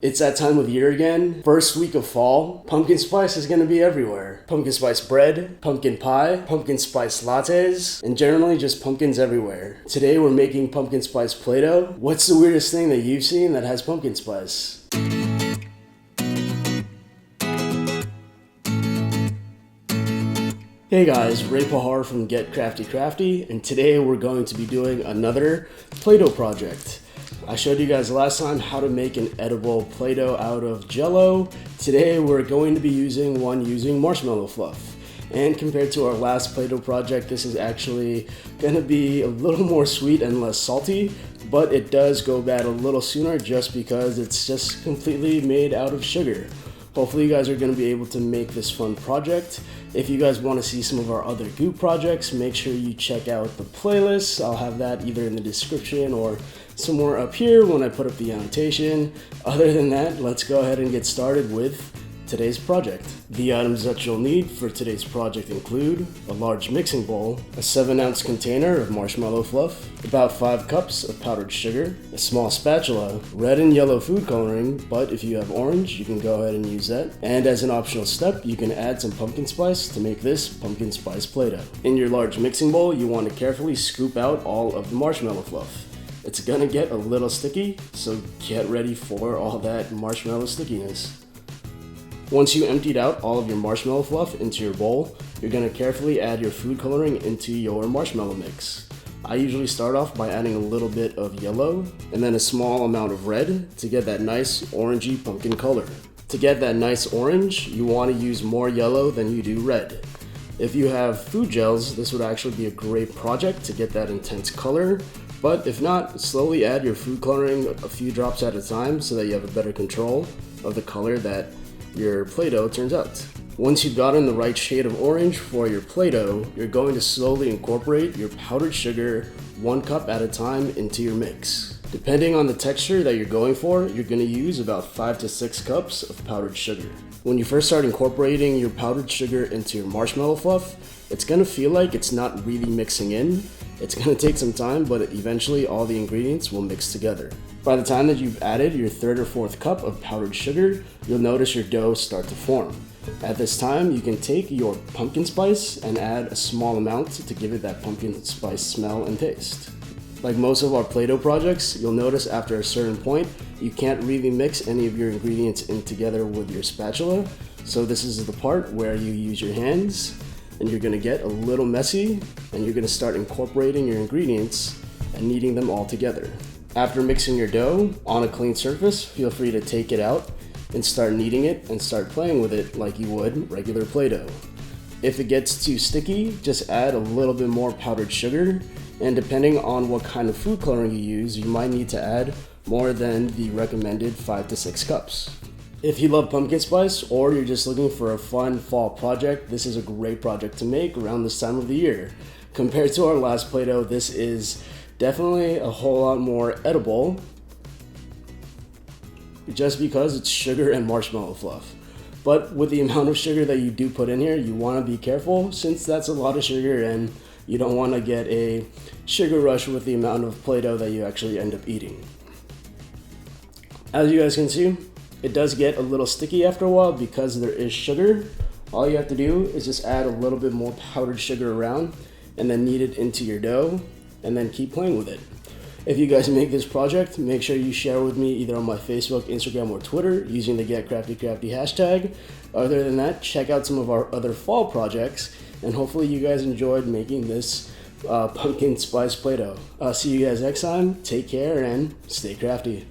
It's that time of year again. First week of fall. Pumpkin spice is gonna be everywhere. Pumpkin spice bread, pumpkin pie, pumpkin spice lattes, and generally just pumpkins everywhere. Today we're making pumpkin spice Play-Doh. What's the weirdest thing that you've seen that has pumpkin spice? Hey guys, Ray Pahar from Get Crafty Crafty, and today we're going to be doing another Play-Doh project. I showed you guys last time how to make an edible Play-Doh out of Jello. Today we're going to be using marshmallow fluff. And compared to our last Play-Doh project, this is actually going to be a little more sweet and less salty, but it does go bad a little sooner just because it's just completely made out of sugar. Hopefully you guys are going to be able to make this fun project. If you guys want to see some of our other goop projects, make sure you check out the playlist. I'll have that either in the description or somewhere up here when I put up the annotation. Other than that, let's go ahead and get started with today's project. The items that you'll need for today's project include a large mixing bowl, a 7-ounce container of marshmallow fluff, about 5 cups of powdered sugar, a small spatula, red and yellow food coloring, but if you have orange, you can go ahead and use that. And as an optional step, you can add some pumpkin spice to make this pumpkin spice Play-Doh. In your large mixing bowl, you want to carefully scoop out all of the marshmallow fluff. It's gonna get a little sticky, so get ready for all that marshmallow stickiness. Once you emptied out all of your marshmallow fluff into your bowl, you're going to carefully add your food coloring into your marshmallow mix. I usually start off by adding a little bit of yellow and then a small amount of red to get that nice orangey pumpkin color. To get that nice orange, you want to use more yellow than you do red. If you have food gels, this would actually be a great project to get that intense color, but if not, slowly add your food coloring a few drops at a time so that you have a better control of the color that your Play-Doh turns out. Once you've gotten the right shade of orange for your Play-Doh, you're going to slowly incorporate your powdered sugar 1 cup at a time into your mix. Depending on the texture that you're going for, you're going to use about 5 to 6 cups of powdered sugar. When you first start incorporating your powdered sugar into your marshmallow fluff, it's going to feel like it's not really mixing in. It's going to take some time, but eventually all the ingredients will mix together. By the time that you've added your 3rd or 4th cup of powdered sugar, you'll notice your dough start to form. At this time, you can take your pumpkin spice and add a small amount to give it that pumpkin spice smell and taste. Like most of our Play-Doh projects, you'll notice after a certain point, you can't really mix any of your ingredients in together with your spatula. So this is the part where you use your hands and you're gonna get a little messy and you're gonna start incorporating your ingredients and kneading them all together. After mixing your dough on a clean surface, feel free to take it out and start kneading it and start playing with it like you would regular Play-Doh. If it gets too sticky, just add a little bit more powdered sugar, and depending on what kind of food coloring you use, you might need to add more than the recommended 5 to 6 cups. If you love pumpkin spice or you're just looking for a fun fall project, this is a great project to make around this time of the year. Compared to our last Play-Doh, this is definitely a whole lot more edible just because it's sugar and marshmallow fluff. But with the amount of sugar that you do put in here, you want to be careful since that's a lot of sugar and you don't want to get a sugar rush with the amount of Play-Doh that you actually end up eating. As you guys can see, it does get a little sticky after a while because there is sugar. All you have to do is just add a little bit more powdered sugar around and then knead it into your dough and then keep playing with it. If you guys make this project, make sure you share with me either on my Facebook, Instagram, or Twitter using the Get Crafty Crafty hashtag. Other than that, check out some of our other fall projects and hopefully you guys enjoyed making this pumpkin spice Play-Doh. See you guys next time. Take care and stay crafty.